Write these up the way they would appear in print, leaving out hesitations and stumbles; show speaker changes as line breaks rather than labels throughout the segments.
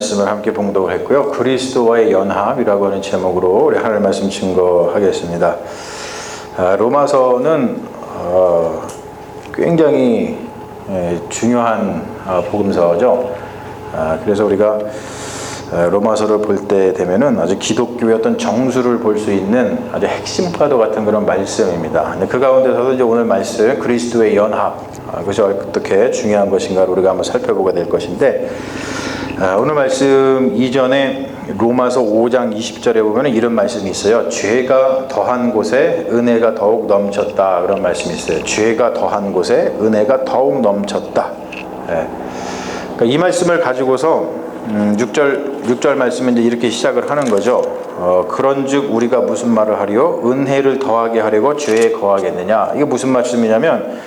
말씀을 함께 봉독을 했고요. 그리스도와의 연합이라고 하는 제목으로 우리 하나님 말씀 증거하겠습니다. 로마서는 굉장히 중요한 복음서죠. 그래서 우리가 로마서를 볼 때 되면은 아주 기독교의 어떤 정수를 볼 수 있는 아주 핵심과도 같은 그런 말씀입니다. 그 가운데서도 이제 오늘 말씀 그리스도의 연합, 그것이 어떻게 중요한 것인가를 우리가 한번 살펴보게 될 것인데, 오늘 말씀 이전에 로마서 5장 20절에 보면 이런 말씀이 있어요. 죄가 더한 곳에 은혜가 더욱 넘쳤다, 그런 말씀이 있어요. 죄가 더한 곳에 은혜가 더욱 넘쳤다. 그러니까 이 말씀을 가지고서 6절 말씀은 이제 이렇게 시작을 하는 거죠. 그런즉 우리가 무슨 말을 하리요? 은혜를 더하게 하려고 죄에 거하겠느냐. 이게 무슨 말씀이냐면,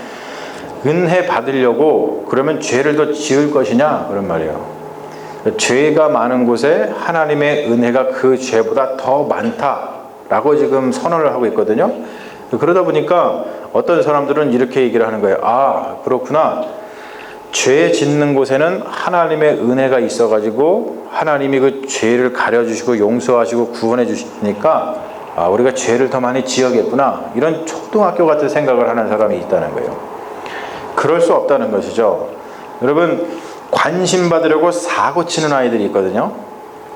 은혜 받으려고 그러면 죄를 더 지을 것이냐, 그런 말이에요. 죄가 많은 곳에 하나님의 은혜가 그 죄보다 더 많다라고 지금 선언을 하고 있거든요. 그러다 보니까 어떤 사람들은 이렇게 얘기를 하는 거예요. 아, 그렇구나. 죄 짓는 곳에는 하나님의 은혜가 있어가지고 하나님이 그 죄를 가려주시고 용서하시고 구원해 주시니까 우리가 죄를 더 많이 지어야겠구나, 이런 초등학교 같은 생각을 하는 사람이 있다는 거예요. 그럴 수 없다는 것이죠. 여러분, 관심 받으려고 사고 치는 아이들이 있거든요.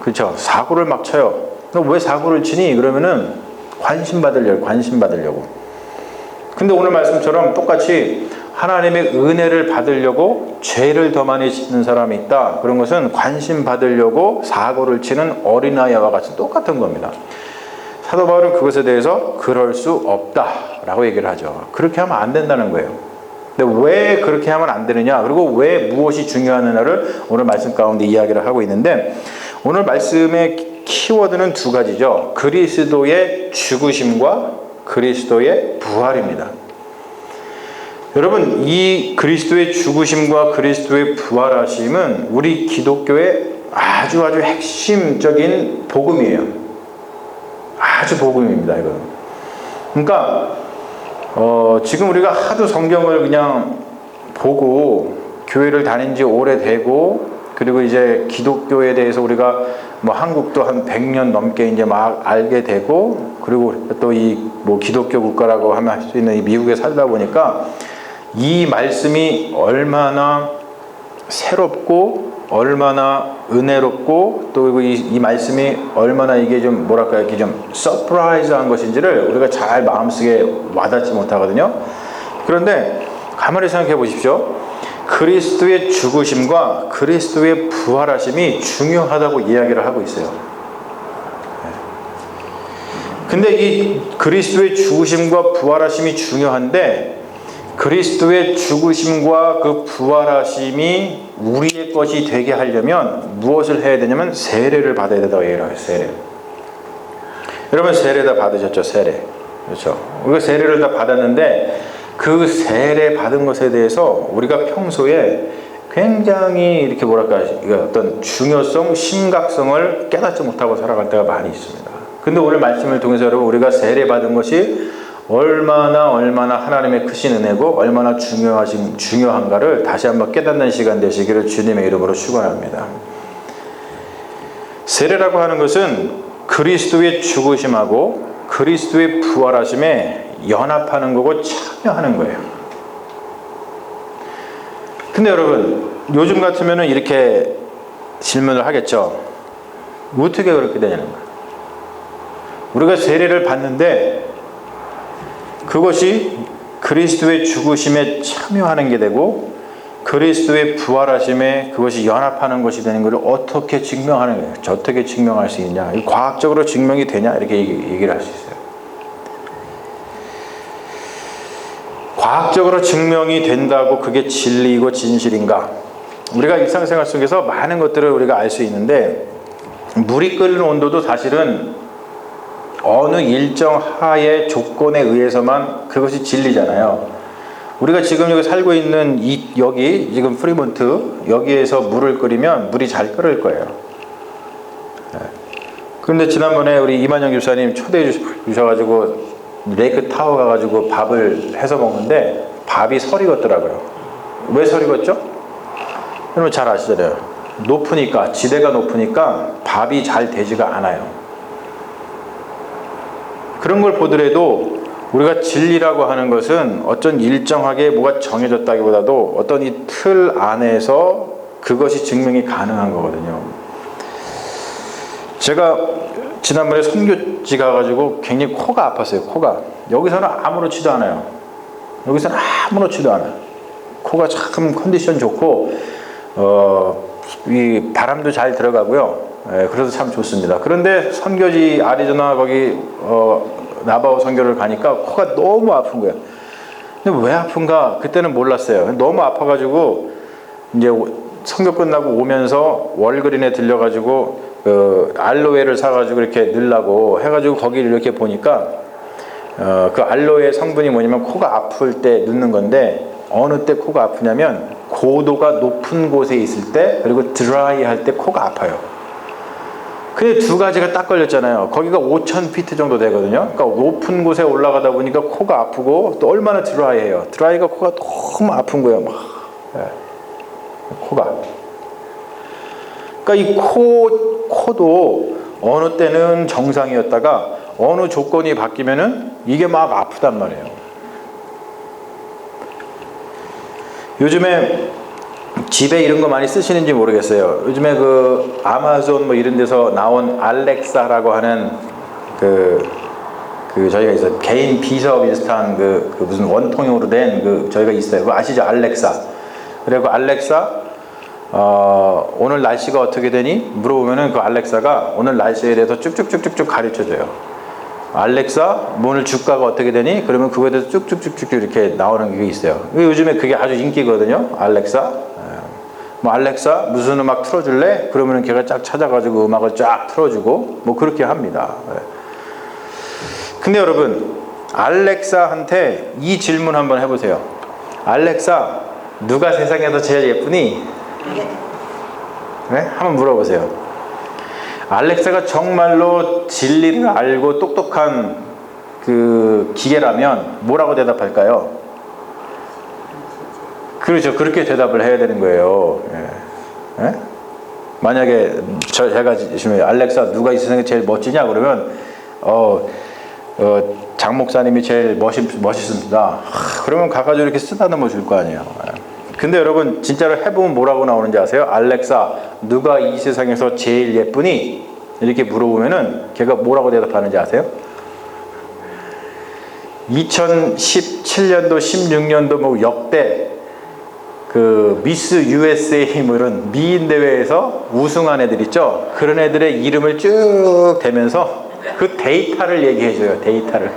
그렇죠? 사고를 막 쳐요. 너 왜 사고를 치니? 그러면은 관심 받으려고. 근데 오늘 말씀처럼 똑같이 하나님의 은혜를 받으려고 죄를 더 많이 짓는 사람이 있다. 그런 것은 관심 받으려고 사고를 치는 어린아이와 같이 똑같은 겁니다. 사도 바울은 그것에 대해서 그럴 수 없다라고 얘기를 하죠. 그렇게 하면 안 된다는 거예요. 근데 왜 그렇게 하면 안 되느냐, 그리고 왜 무엇이 중요하느냐를 오늘 말씀 가운데 이야기를 하고 있는데, 오늘 말씀의 키워드는 두 가지죠. 그리스도의 죽으심과 그리스도의 부활입니다. 여러분, 이 그리스도의 죽으심과 그리스도의 부활하심은 우리 기독교의 아주 핵심적인 복음이에요. 아주 복음입니다, 이거는. 그러니까 지금 우리가 하도 성경을 그냥 보고 교회를 다닌 지 오래되고, 그리고 이제 기독교에 대해서 우리가 한국도 한 100년 넘게 이제 막 알게 되고, 그리고 또 이 기독교 국가라고 하면 할 수 있는 이 미국에 살다 보니까 이 말씀이 얼마나 새롭고 얼마나 은혜롭고, 또 이 말씀이 얼마나 이게 좀 이렇게 좀 서프라이즈한 것인지를 우리가 잘 마음속에 와닿지 못하거든요. 그런데 가만히 생각해 보십시오. 그리스도의 죽으심과 그리스도의 부활하심이 중요하다고 이야기를 하고 있어요. 근데 이 그리스도의 죽으심과 부활하심이 중요한데, 그리스도의 죽으심과 그 부활하심이 우리의 것이 되게 하려면 무엇을 해야 되냐면 세례를 받아야 된다고 얘기를 해요. 세례. 여러분, 세례 다 받으셨죠? 세례. 그렇죠? 우리가 세례를 다 받았는데, 그 세례 받은 것에 대해서 우리가 평소에 굉장히 이렇게 어떤 중요성, 심각성을 깨닫지 못하고 살아갈 때가 많이 있습니다. 근데 오늘 말씀을 통해서 여러분, 우리가 세례 받은 것이 얼마나 하나님의 크신 은혜고 얼마나 중요한가를 다시 한번 깨닫는 시간 되시기를 주님의 이름으로 축원합니다. 세례라고 하는 것은 그리스도의 죽으심하고 그리스도의 부활하심에 연합하는 거고 참여하는 거예요. 근데 여러분, 요즘 같으면은 이렇게 질문을 하겠죠. 어떻게 그렇게 되냐는 거예요. 우리가 세례를 받는데 그것이 그리스도의 죽으심에 참여하는 게 되고 그리스도의 부활하심에 그것이 연합하는 것이 되는 것을 어떻게 증명하는 거예요? 어떻게 증명할 수 있냐? 과학적으로 증명이 되냐? 이렇게 얘기를 할 수 있어요. 과학적으로 증명이 된다고 그게 진리이고 진실인가? 우리가 일상생활 속에서 많은 것들을 우리가 알 수 있는데, 물이 끓는 온도도 사실은 어느 일정 하의 조건에 의해서만 그것이 진리잖아요. 우리가 지금 여기 살고 있는 여기 지금 프리몬트 여기에서 물을 끓이면 물이 잘 끓을 거예요. 그런데 지난번에 우리 이만영 교사님 초대해 주셔가지고 레이크 타워 가가지고 밥을 해서 먹는데 밥이 설익었더라고요. 왜 설익었죠? 여러분 잘 아시잖아요. 높으니까, 지대가 높으니까 밥이 잘 되지가 않아요. 그런 걸 보더라도 우리가 진리라고 하는 것은 어떤 일정하게 뭐가 정해졌다기보다도 어떤 이 틀 안에서 그것이 증명이 가능한 거거든요. 제가 지난번에 선교지 가가지고 굉장히 코가 아팠어요. 코가. 여기서는 아무렇지도 않아요. 여기서는 아무렇지도 않아요. 코가 참 컨디션 좋고 이 바람도 잘 들어가고요. 그래서 참 좋습니다. 그런데 선교지 아리조나 거기 나바오 선교를 가니까 코가 너무 아픈 거예요. 근데 왜 아픈가 그때는 몰랐어요. 너무 아파가지고 이제 선교 끝나고 오면서 월그린에 들려가지고 알로에를 사가지고 이렇게 넣으려고 해가지고 거기를 이렇게 보니까 그 알로에 성분이 뭐냐면 코가 아플 때 넣는 건데 어느 때 코가 아프냐면 고도가 높은 곳에 있을 때 그리고 드라이 할 때 코가 아파요. 근데 두 가지가 딱 걸렸잖아요. 거기가 5,000피트 정도 되거든요. 그러니까 높은 곳에 올라가다 보니까 코가 아프고 또 얼마나 드라이해요. 드라이가 코가 너무 아픈 거예요. 막. 코가. 그러니까 이 코도 어느 때는 정상이었다가 어느 조건이 바뀌면은 이게 막 아프단 말이에요. 요즘에 집에 이런 거 많이 쓰시는지 모르겠어요. 요즘에 그 아마존 뭐 이런 데서 나온 알렉사라고 하는 그 저희가 있어요. 개인 비서 비슷한 그 무슨 원통형으로 된 저희가 있어요. 그거 아시죠? 알렉사. 그리고 알렉사 오늘 날씨가 어떻게 되니? 물어보면은 그 알렉사가 오늘 날씨에 대해서 쭉쭉쭉쭉 가르쳐줘요. 알렉사, 오늘 주가가 어떻게 되니? 그러면 그거에 대해서 쭉쭉쭉쭉 이렇게 나오는 게 있어요. 요즘에 그게 아주 인기거든요. 알렉사. 뭐 알렉사 무슨 음악 틀어줄래? 그러면은 걔가 쫙 찾아가지고 음악을 쫙 틀어주고 뭐 그렇게 합니다. 근데 여러분 알렉사한테 이 질문 한번 해보세요. 알렉사, 누가 세상에서 제일 예쁘니? 네? 한번 물어보세요. 알렉사가 정말로 진리를 알고 똑똑한 그 기계라면 뭐라고 대답할까요? 그렇죠. 그렇게 대답을 해야 되는 거예요. 예? 예? 만약에 제가 지금 알렉사 누가 이 세상에 제일 멋지냐 그러면 장 목사님이 제일 멋있습니다. 그러면 가가지고 이렇게 쓰다듬어 줄 거 아니에요. 근데 여러분 진짜로 해보면 뭐라고 나오는지 아세요? 알렉사, 누가 이 세상에서 제일 예쁘니? 이렇게 물어보면은 걔가 뭐라고 대답하는지 아세요? 2017년도 16년도 뭐 역대 그 미스 USA 뭐 이런 미인 대회에서 우승한 애들 있죠? 그런 애들의 이름을 쭉 대면서 그 데이터를 얘기해줘요. 데이터를.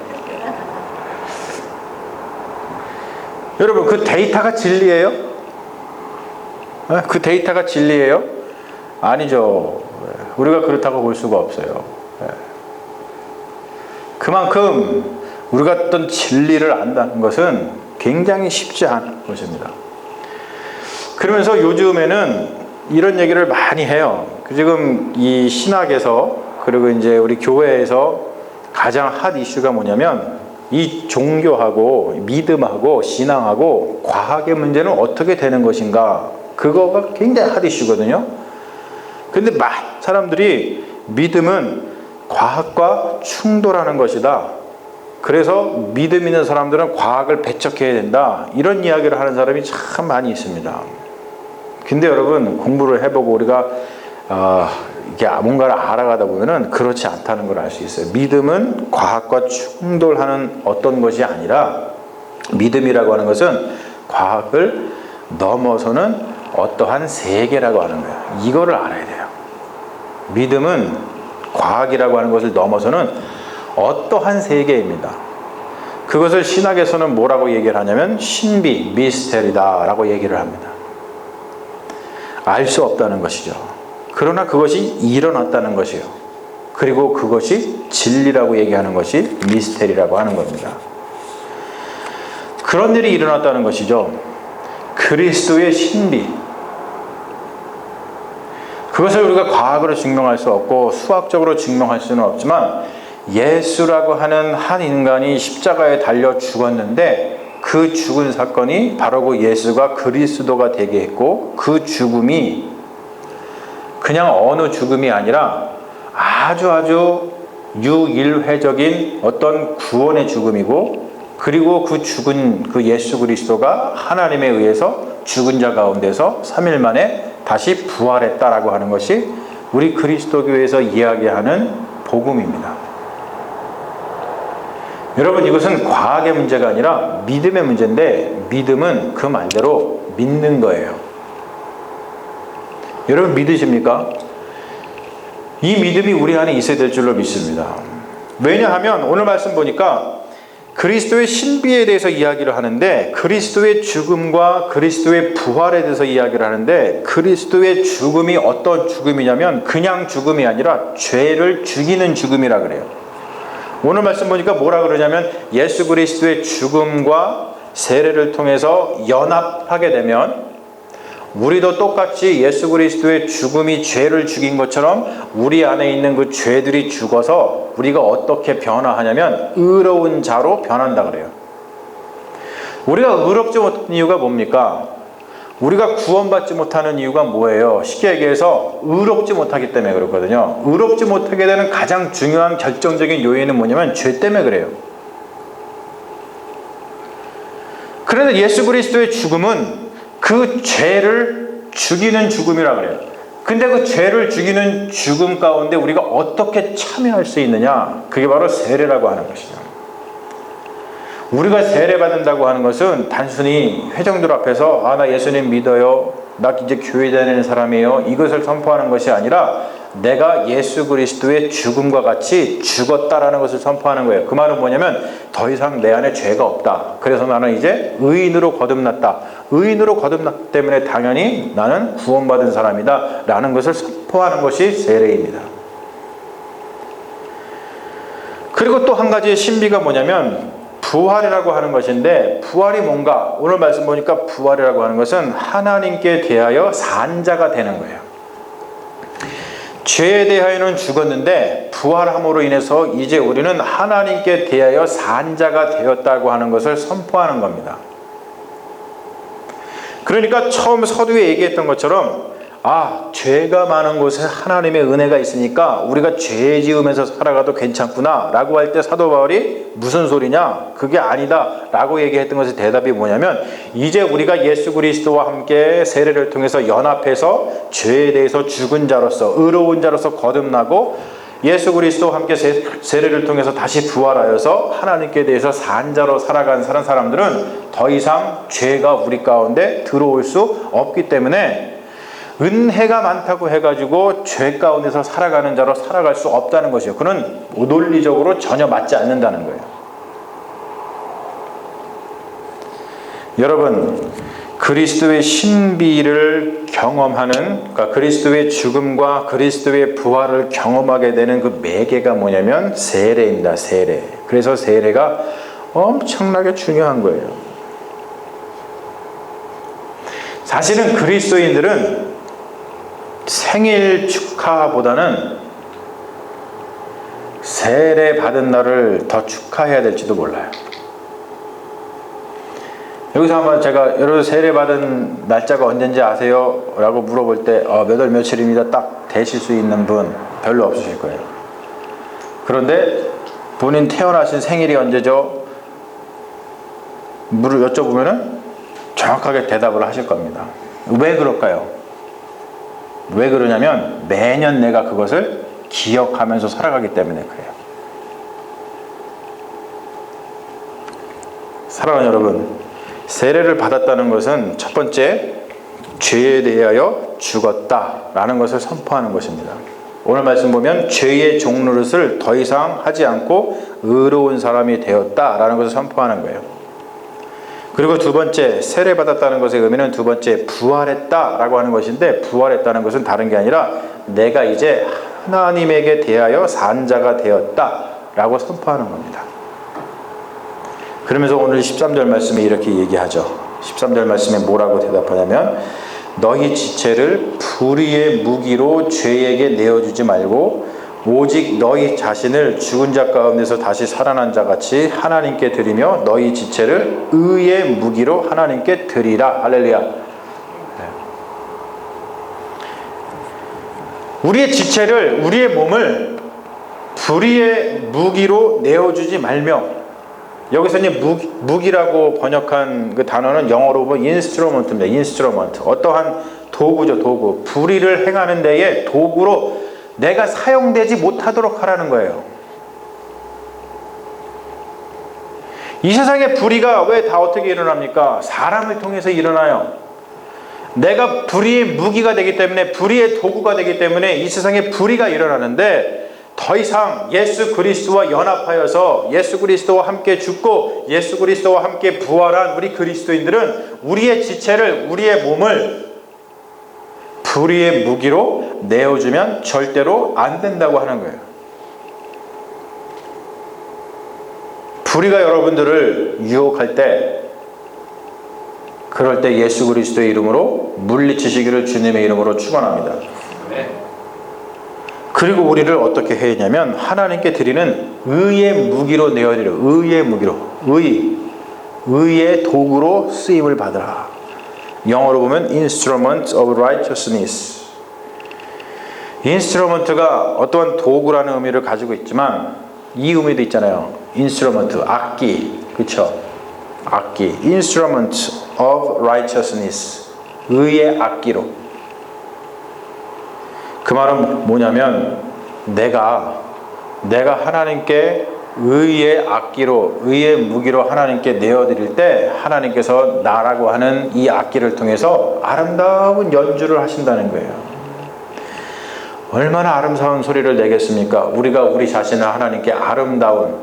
여러분 그 데이터가 진리예요? 그 데이터가 진리예요? 아니죠. 우리가 그렇다고 볼 수가 없어요. 그만큼 우리가 어떤 진리를 안다는 것은 굉장히 쉽지 않은 것입니다. 그러면서 요즘에는 이런 얘기를 많이 해요. 지금 이 신학에서 그리고 이제 우리 교회에서 가장 핫 이슈가 뭐냐면 이 종교하고 믿음하고 신앙하고 과학의 문제는 어떻게 되는 것인가, 그거가 굉장히 핫 이슈거든요. 근데 많은 사람들이 믿음은 과학과 충돌하는 것이다. 그래서 믿음 있는 사람들은 과학을 배척해야 된다. 이런 이야기를 하는 사람이 참 많이 있습니다. 근데 여러분 공부를 해보고 우리가 이게 뭔가를 알아가다 보면은 그렇지 않다는 걸 알 수 있어요. 믿음은 과학과 충돌하는 어떤 것이 아니라 믿음이라고 하는 것은 과학을 넘어서는 어떠한 세계라고 하는 거예요. 이거를 알아야 돼요. 믿음은 과학이라고 하는 것을 넘어서는 어떠한 세계입니다. 그것을 신학에서는 뭐라고 얘기를 하냐면 신비, 미스테리다 라고 얘기를 합니다. 알 수 없다는 것이죠. 그러나 그것이 일어났다는 것이요. 그리고 그것이 진리라고 얘기하는 것이 미스테리라고 하는 겁니다. 그런 일이 일어났다는 것이죠. 그리스도의 신비. 그것을 우리가 과학으로 증명할 수 없고 수학적으로 증명할 수는 없지만 예수라고 하는 한 인간이 십자가에 달려 죽었는데 그 죽은 사건이 바로 그 예수가 그리스도가 되게 했고 그 죽음이 그냥 어느 죽음이 아니라 아주 유일회적인 어떤 구원의 죽음이고, 그리고 그 죽은 그 예수 그리스도가 하나님에 의해서 죽은 자 가운데서 3일 만에 다시 부활했다라고 하는 것이 우리 그리스도교에서 이야기하는 복음입니다. 여러분, 이것은 과학의 문제가 아니라 믿음의 문제인데, 믿음은 그 말대로 믿는 거예요. 여러분 믿으십니까? 이 믿음이 우리 안에 있어야 될 줄로 믿습니다. 왜냐하면 오늘 말씀 보니까 그리스도의 신비에 대해서 이야기를 하는데, 그리스도의 죽음과 그리스도의 부활에 대해서 이야기를 하는데, 그리스도의 죽음이 어떤 죽음이냐면 그냥 죽음이 아니라 죄를 죽이는 죽음이라 그래요. 오늘 말씀 보니까 뭐라 그러냐면, 예수 그리스도의 죽음과 세례를 통해서 연합하게 되면 우리도 똑같이 예수 그리스도의 죽음이 죄를 죽인 것처럼 우리 안에 있는 그 죄들이 죽어서 우리가 어떻게 변화하냐면 의로운 자로 변한다 그래요. 우리가 의롭지 못한 이유가 뭡니까? 우리가 구원받지 못하는 이유가 뭐예요? 쉽게 얘기해서 의롭지 못하기 때문에 그렇거든요. 의롭지 못하게 되는 가장 중요한 결정적인 요인은 뭐냐면 죄 때문에 그래요. 그런데 예수 그리스도의 죽음은 그 죄를 죽이는 죽음이라 그래요. 근데 그 죄를 죽이는 죽음 가운데 우리가 어떻게 참여할 수 있느냐? 그게 바로 세례라고 하는 것이죠. 우리가 세례받는다고 하는 것은 단순히 회중들 앞에서 나 예수님 믿어요, 나 이제 교회 다니는 사람이에요, 이것을 선포하는 것이 아니라 내가 예수 그리스도의 죽음과 같이 죽었다라는 것을 선포하는 거예요. 그 말은 뭐냐면 더 이상 내 안에 죄가 없다. 그래서 나는 이제 의인으로 거듭났다. 의인으로 거듭났기 때문에 당연히 나는 구원받은 사람이다 라는 것을 선포하는 것이 세례입니다. 그리고 또 한 가지의 신비가 뭐냐면 부활이라고 하는 것인데, 부활이 뭔가? 오늘 말씀 보니까 부활이라고 하는 것은 하나님께 대하여 산자가 되는 거예요. 죄에 대하여는 죽었는데 부활함으로 인해서 이제 우리는 하나님께 대하여 산자가 되었다고 하는 것을 선포하는 겁니다. 그러니까 처음 서두에 얘기했던 것처럼 죄가 많은 곳에 하나님의 은혜가 있으니까 우리가 죄 지으면서 살아가도 괜찮구나 라고 할 때 사도 바울이 무슨 소리냐? 그게 아니다 라고 얘기했던 것의 대답이 뭐냐면, 이제 우리가 예수 그리스도와 함께 세례를 통해서 연합해서 죄에 대해서 죽은 자로서 의로운 자로서 거듭나고 예수 그리스도와 함께 세례를 통해서 다시 부활하여서 하나님께 대해서 산 자로 살아간 사람들은 더 이상 죄가 우리 가운데 들어올 수 없기 때문에 은혜가 많다고 해가지고 죄 가운데서 살아가는 자로 살아갈 수 없다는 것이에요. 그는 논리적으로 전혀 맞지 않는다는 거예요. 여러분, 그리스도의 신비를 경험하는, 그러니까 그리스도의 죽음과 그리스도의 부활을 경험하게 되는 그 매개가 뭐냐면 세례입니다. 세례. 그래서 세례가 엄청나게 중요한 거예요. 사실은 그리스도인들은 생일 축하보다는 세례 받은 날을 더 축하해야 될지도 몰라요. 여기서 한번 제가 여러분 세례 받은 날짜가 언젠지 아세요? 라고 물어볼 때 몇 월 며칠입니다 딱 되실 수 있는 분 별로 없으실 거예요. 그런데 본인 태어나신 생일이 언제죠? 여쭤보면은 정확하게 대답을 하실 겁니다. 왜 그럴까요? 왜 그러냐면 매년 내가 그것을 기억하면서 살아가기 때문에 그래요. 사랑하는 여러분, 세례를 받았다는 것은 첫 번째, 죄에 대하여 죽었다라는 것을 선포하는 것입니다. 오늘 말씀 보면 죄의 종노릇을 더 이상 하지 않고 의로운 사람이 되었다라는 것을 선포하는 거예요. 그리고 두 번째, 세례받았다는 것의 의미는 두 번째, 부활했다라고 하는 것인데, 부활했다는 것은 다른 게 아니라 내가 이제 하나님에게 대하여 산자가 되었다라고 선포하는 겁니다. 그러면서 오늘 13절 말씀에 이렇게 얘기하죠. 13절 말씀에 뭐라고 대답하냐면, 너희 지체를 불의의 무기로 죄에게 내어주지 말고 오직 너희 자신을 죽은 자 가운데서 다시 살아난 자 같이 하나님께 드리며 너희 지체를 의의 무기로 하나님께 드리라. 할렐루야. 우리의 지체를, 우리의 몸을 불의의 무기로 내어주지 말며, 여기서 이제 무기라고 번역한 그 단어는 영어로 보면 인스트루먼트입니다. 인스트루먼트. 어떠한 도구죠, 도구. 불의를 행하는 데에 도구로 내가 사용되지 못하도록 하라는 거예요. 이 세상의 불의가 왜 다 어떻게 일어납니까? 사람을 통해서 일어나요. 내가 불의의 무기가 되기 때문에, 불의의 도구가 되기 때문에 이 세상에 불의가 일어나는데, 더 이상 예수 그리스도와 연합하여서 예수 그리스도와 함께 죽고 예수 그리스도와 함께 부활한 우리 그리스도인들은 우리의 지체를, 우리의 몸을 불의의 무기로 내어주면 절대로 안 된다고 하는 거예요. 불의가 여러분들을 유혹할 때, 그럴 때 예수 그리스도의 이름으로 물리치시기를 주님의 이름으로 축원합니다. 그리고 우리를 어떻게 해야 하냐면 하나님께 드리는 의의 무기로 내어드려. 의의 무기로. 의의 도구로 쓰임을 받으라. 영어로 보면 instrument of righteousness. 인스트루먼트가 어떠한 도구라는 의미를 가지고 있지만 이 의미도 있잖아요. 인스트루먼트, 악기. 그렇죠? 악기. instrument of righteousness. 의의 악기로. 그 말은 뭐냐면 내가 하나님께 의의 악기로, 의의 무기로 하나님께 내어드릴 때 하나님께서 나라고 하는 이 악기를 통해서 아름다운 연주를 하신다는 거예요. 얼마나 아름다운 소리를 내겠습니까? 우리가 우리 자신을 하나님께 아름다운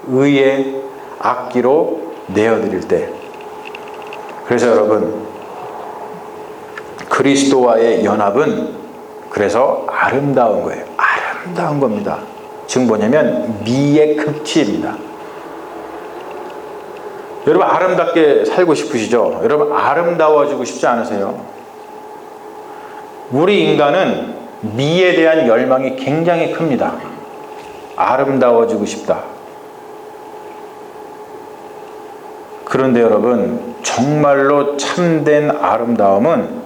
의의 악기로 내어드릴 때. 그래서 여러분, 그리스도와의 연합은 그래서 아름다운 거예요. 아름다운 겁니다. 지금 뭐냐면 미의 극치입니다. 여러분 아름답게 살고 싶으시죠? 여러분 아름다워지고 싶지 않으세요? 우리 인간은 미에 대한 열망이 굉장히 큽니다. 아름다워지고 싶다. 그런데 여러분 정말로 참된 아름다움은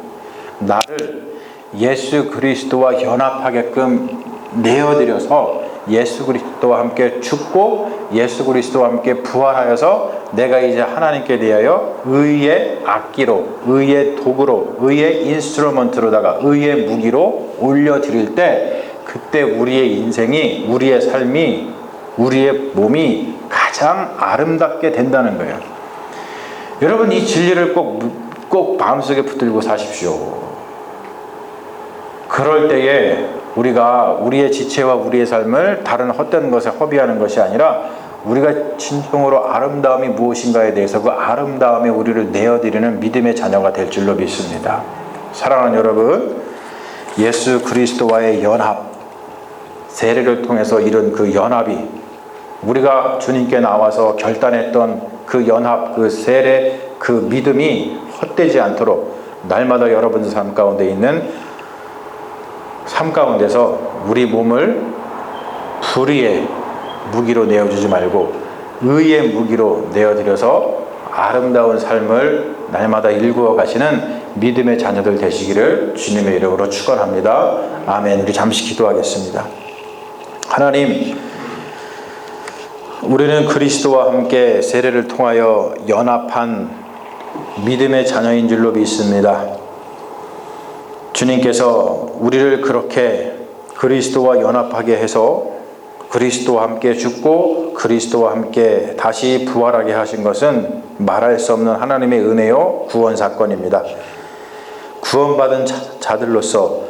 나를 예수 그리스도와 연합하게끔 내어드려서 예수 그리스도와 함께 죽고 예수 그리스도와 함께 부활하여서 내가 이제 하나님께 대하여 의의 악기로, 의의 도구로, 의의 인스트루먼트로다가 의의 무기로 올려드릴 때 그때 우리의 인생이, 우리의 삶이, 우리의 몸이 가장 아름답게 된다는 거예요. 여러분 이 진리를 꼭 마음속에 붙들고 사십시오. 그럴 때에 우리가 우리의 지체와 우리의 삶을 다른 헛된 것에 허비하는 것이 아니라 우리가 진정으로 아름다움이 무엇인가에 대해서 그 아름다움에 우리를 내어드리는 믿음의 자녀가 될 줄로 믿습니다. 사랑하는 여러분, 예수 그리스도와의 연합, 세례를 통해서 이룬 그 연합이 우리가 주님께 나와서 결단했던 그 연합, 그 세례, 그 믿음이 헛되지 않도록 날마다 여러분들 삶 가운데 있는 삶 가운데서 우리 몸을 불의의 무기로 내어주지 말고 의의 무기로 내어드려서 아름다운 삶을 날마다 일구어 가시는 믿음의 자녀들 되시기를 주님의 이름으로 축원합니다. 아멘. 우리 잠시 기도하겠습니다. 하나님, 우리는 그리스도와 함께 세례를 통하여 연합한 믿음의 자녀인 줄로 믿습니다. 주님께서 우리를 그렇게 그리스도와 연합하게 해서 그리스도와 함께 죽고 그리스도와 함께 다시 부활하게 하신 것은 말할 수 없는 하나님의 은혜요 구원 사건입니다. 구원받은 자들로서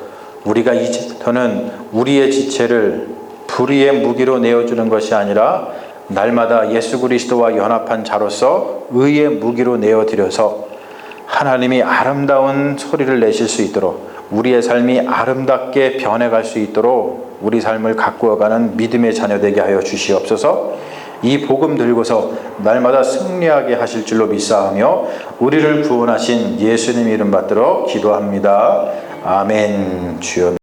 우리가 이제부터는 우리의 지체를 불의의 무기로 내어주는 것이 아니라 날마다 예수 그리스도와 연합한 자로서 의의 무기로 내어드려서 하나님이 아름다운 소리를 내실 수 있도록 우리의 삶이 아름답게 변해갈 수 있도록 우리 삶을 가꾸어가는 믿음의 자녀 되게 하여 주시옵소서. 이 복음 들고서 날마다 승리하게 하실 줄로 믿사하며 우리를 구원하신 예수님 이름 받들어 기도합니다. 아멘. 주여.